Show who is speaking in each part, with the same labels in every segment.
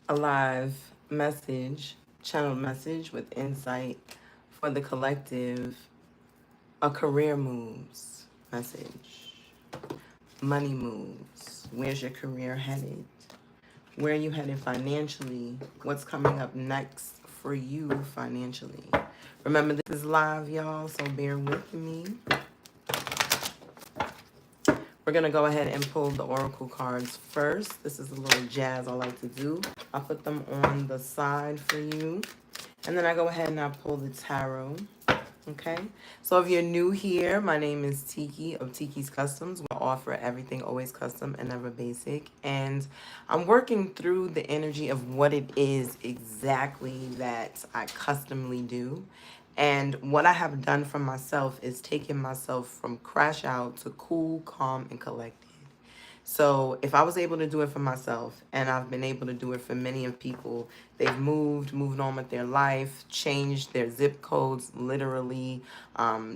Speaker 1: a live message, channeled message with insight for the collective, a career moves message, money moves. Where's your career headed? Where are you headed financially? What's coming up next for you financially? Remember, this is live, y'all, so bear with me. We're going to go ahead and pull the oracle cards first. This is a little jazz I like to do. I'll put them on the side for you. And then I go ahead and I pull the tarot. Okay, so if you're new here, my name is Tiki of Tiki's Customs. We offer everything always custom and never basic. And I'm working through the energy of what it is exactly that I customly do. And what I have done for myself is taking myself from crash out to cool, calm, and collected. So if I was able to do it for myself, and I've been able to do it for many of people, they've moved on with their life, changed their zip codes, literally,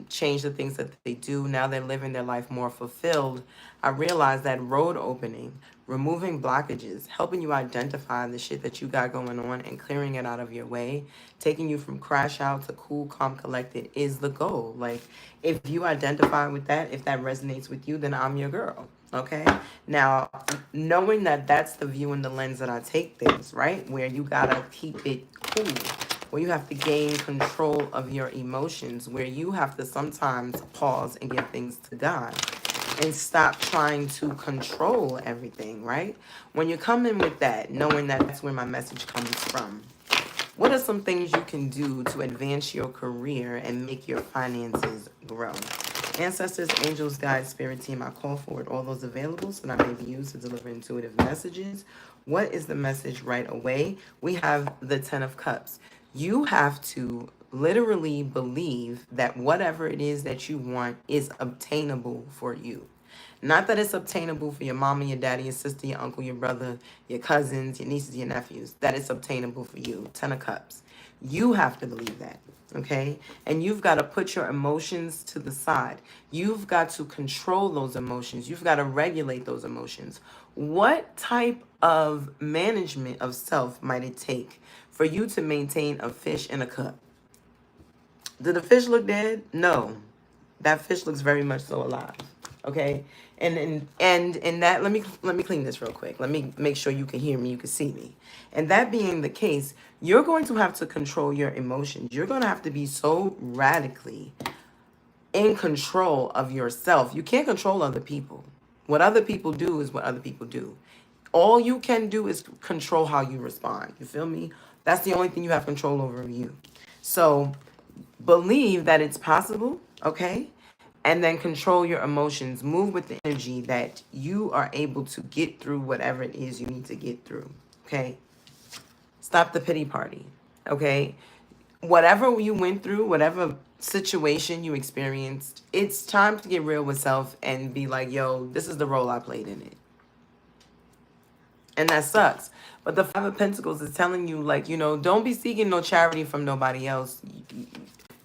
Speaker 1: changed the things that they do. Now they're living their life more fulfilled. I realized that road opening, removing blockages, helping you identify the shit that you got going on and clearing it out of your way, taking you from crash out to cool, calm, collected is the goal. Like, if you identify with that, if that resonates with you, then I'm your girl. Okay, now knowing that that's the view and the lens that I take things, right, where you gotta keep it cool, where you have to gain control of your emotions, where you have to sometimes pause and give things to God and stop trying to control everything, right? When you come in with that, knowing that that's where my message comes from, what are some things you can do to advance your career and make your finances grow? Ancestors, angels, guides, spirit team, I call forward all those available so that I may be used to deliver intuitive messages. What is the message right away? We have the Ten of Cups. You have to literally believe that whatever it is that you want is obtainable for you. Not that it's obtainable for your mama, your daddy, your sister, your uncle, your brother, your cousins, your nieces, your nephews. That it's obtainable for you. Ten of Cups. You have to believe that. Okay? And you've got to put your emotions to the side. You've got to control those emotions. You've got to regulate those emotions. What type of management of self might it take for you to maintain a fish in a cup? Did the fish look dead? No. That fish looks very much so alive. Okay? And that, let me clean this real quick. Let me make sure you can hear me, you can see me. And that being the case, you're going to have to control your emotions. You're going to have to be so radically in control of yourself. You can't control other people. What other people do is what other people do. All you can do is control how you respond. You feel me? That's the only thing you have control over you. So believe that it's possible, okay? And then control your emotions. Move with the energy that you are able to get through whatever it is you need to get through, okay? Stop the pity party, okay? Whatever you went through, whatever situation you experienced, it's time to get real with self and be like, yo, this is the role I played in it. And that sucks. But the Five of Pentacles is telling you, like, don't be seeking no charity from nobody else.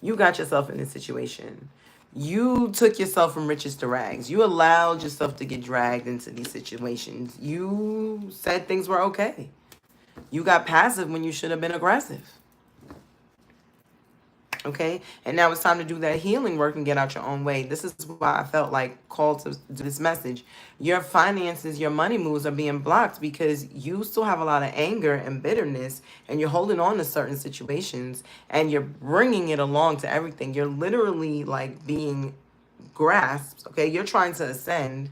Speaker 1: You got yourself in this situation. You took yourself from riches to rags. You allowed yourself to get dragged into these situations. You said things were okay. You got passive when you should have been aggressive. Okay? And now it's time to do that healing work and get out your own way. This is why I felt like called to do this message. Your finances, your money moves are being blocked because you still have a lot of anger and bitterness and you're holding on to certain situations and you're bringing it along to everything. You're literally like being grasped, okay? You're trying to ascend,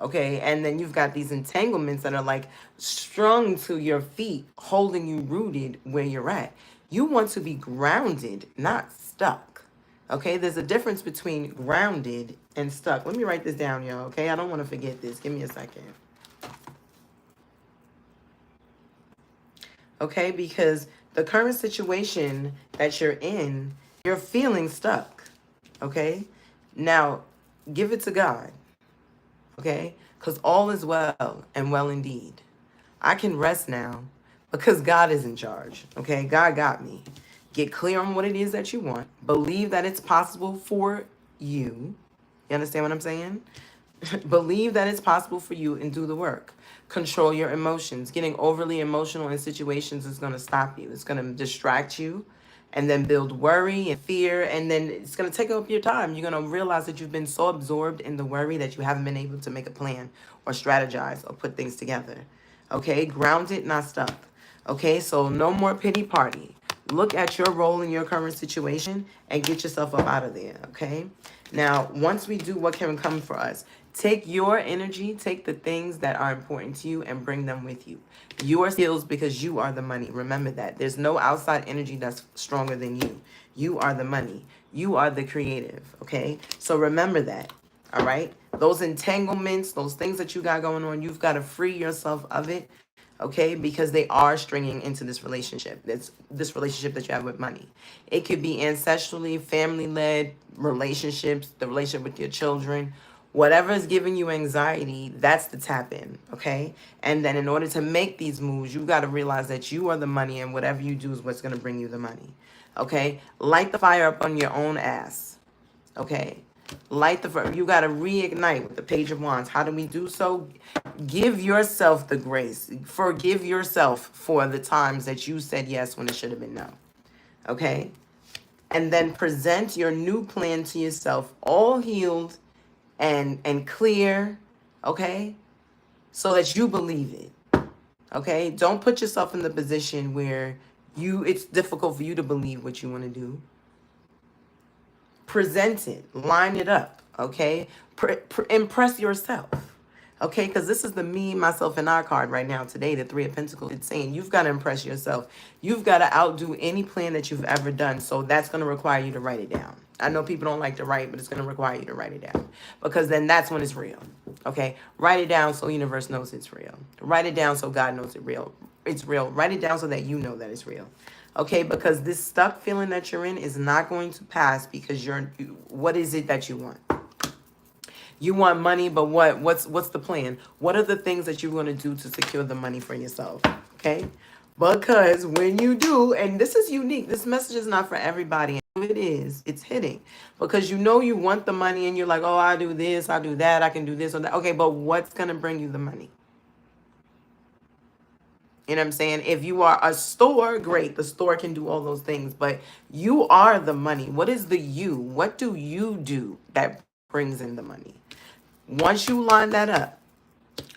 Speaker 1: okay? And then you've got these entanglements that are like strung to your feet, holding you rooted where you're at. You want to be grounded, not stuck. Okay, there's a difference between grounded and stuck. Let me write this down, y'all, okay? I don't want to forget this. Give me a second. Okay, because the current situation that you're in, you're feeling stuck. Okay? Now, give it to God. Okay? Because all is well and well indeed. I can rest now because God is in charge. Okay? God got me. Get clear on what it is that you want. Believe that it's possible for you. You understand what I'm saying? Believe that it's possible for you and do the work. Control your emotions. Getting overly emotional in situations is going to stop you. It's going to distract you and then build worry and fear. And then it's going to take up your time. You're going to realize that you've been so absorbed in the worry that you haven't been able to make a plan or strategize or put things together. Okay, grounded, not stuck. Okay, so no more pity party. Look at your role in your current situation and get yourself up out of there. Okay, now once we do what can come for us, take your energy, take the things that are important to you and bring them with you. Your skills, because you are the money. Remember that. There's no outside energy that's stronger than you. You are the money. You are the creative. Okay, so remember that. All right, those entanglements, those things that you got going on, you've got to free yourself of it. Okay, because they are stringing into this relationship. This relationship that you have with money. It could be ancestrally, family-led relationships, the relationship with your children. Whatever is giving you anxiety, that's the tap in, okay? And then in order to make these moves, you've got to realize that you are the money and whatever you do is what's going to bring you the money, okay? Light the fire up on your own ass, okay? Light the fire. You got to reignite with the Page of Wands. How do we do so? Give yourself the grace. Forgive yourself for the times that you said yes when it should have been no, okay? And then present your new plan to yourself, all healed and clear, okay? So that you believe it, okay? Don't put yourself in the position where it's difficult for you to believe what you want to do. Present it, line it up, okay? Impress yourself, okay? Because this is the me, myself, and I card right now today, the Three of Pentacles. It's saying you've got to impress yourself. You've got to outdo any plan that you've ever done. So that's going to require you to write it down. I know people don't like to write, but it's going to require you to write it down. Because then that's when it's real, okay? Write it down so the universe knows it's real. Write it down so God knows it's real. It's real. Write it down so that you know that it's real. Okay, because this stuck feeling that you're in is not going to pass because what is it that you want? You want money, but what's the plan? What are the things that you're going to do to secure the money for yourself? Okay? Because when you do, and this is unique, this message is not for everybody. It is. It's hitting. Because you know you want the money and you're like, oh, I do this, I do that, I can do this or that. Okay, but what's going to bring you the money? You know what I'm saying? If you are a store, great. The store can do all those things. But you are the money. What is the you? What do you do that brings in the money? Once you line that up,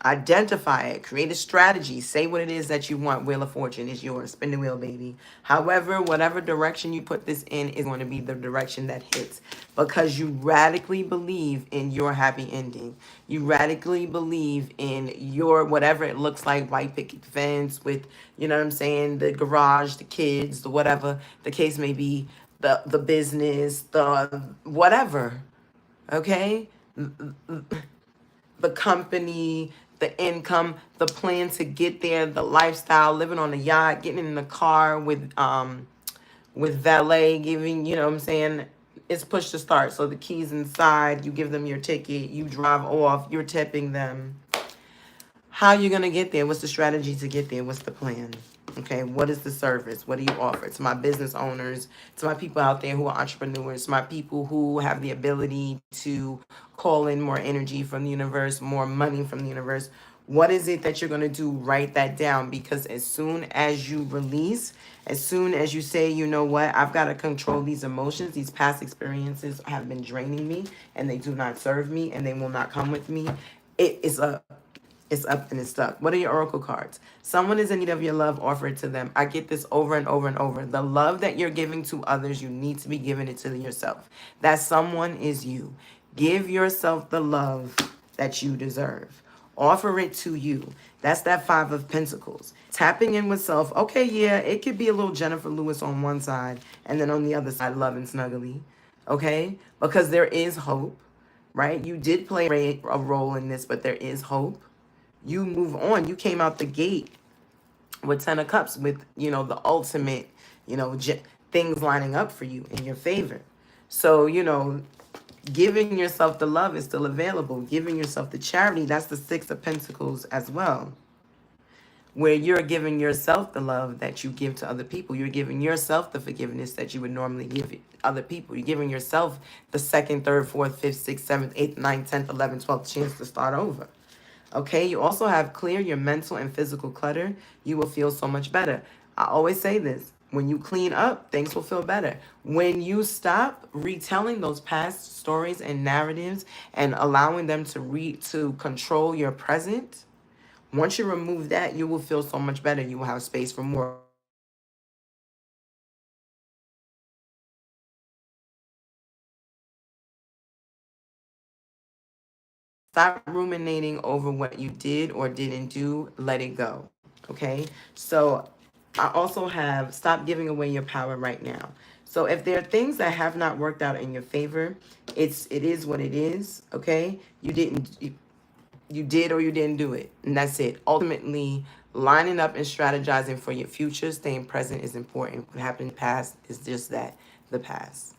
Speaker 1: identify it, create a strategy, say what it is that you want. Wheel of Fortune is yours. Spin the wheel, baby. However, whatever direction you put this in is going to be the direction that hits because you radically believe in your happy ending. You radically believe in your whatever it looks like, white picket fence with, you know what I'm saying, the garage, the kids, the whatever the case may be, the business, the whatever, okay? The company, the income, the plan to get there, the lifestyle, living on a yacht, getting in the car with valet, giving, you know what I'm saying, it's push to start. So the keys inside, you give them your ticket, you drive off, you're tipping them. How you going to get there? What's the strategy to get there? What's the plan? Okay, what is the service? What do you offer? To my business owners, to my people out there who are entrepreneurs, to my people who have the ability to call in more energy from the universe, more money from the universe. What is it that you're going to do? Write that down because as soon as you release, as soon as you say, you know what, I've got to control these emotions. These past experiences have been draining me and they do not serve me and they will not come with me. It's up and it's stuck. What are your oracle cards? Someone is in need of your love, offer it to them. I get this over and over and over. The love that you're giving to others, you need to be giving it to yourself. That someone is you. Give yourself the love that you deserve. Offer it to you. That's that Five of Pentacles. Tapping in with self. Okay, yeah, it could be a little Jennifer Lewis on one side and then on the other side, love and snuggly. Okay? Because there is hope, right? You did play a role in this, but there is hope. You move on. You came out the gate with 10 of Cups with, you know, the ultimate, you know, things lining up for you in your favor. So, you know, giving yourself the love is still available. Giving yourself the charity, that's the Six of Pentacles as well. Where you're giving yourself the love that you give to other people. You're giving yourself the forgiveness that you would normally give other people. You're giving yourself the second, third, fourth, fifth, sixth, seventh, eighth, ninth, 10th, 11th, 12th chance to start over. Okay, you also have clear your mental and physical clutter. You will feel so much better. I always say this. When you clean up, things will feel better. When you stop retelling those past stories and narratives and allowing them to control your present, once you remove that, you will feel so much better. You will have space for more. Stop ruminating over what you did or didn't do. Let it go. Okay? So I also have stop giving away your power right now. So if there are things that have not worked out in your favor, it is what it is. Okay? You did or you didn't do it. And that's it. Ultimately, lining up and strategizing for your future, staying present is important. What happened in the past is just that, the past.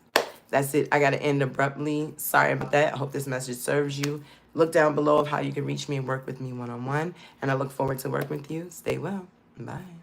Speaker 1: That's it. I got to end abruptly. Sorry about that. I hope this message serves you. Look down below of how you can reach me and work with me one-on-one. And I look forward to working with you. Stay well. Bye.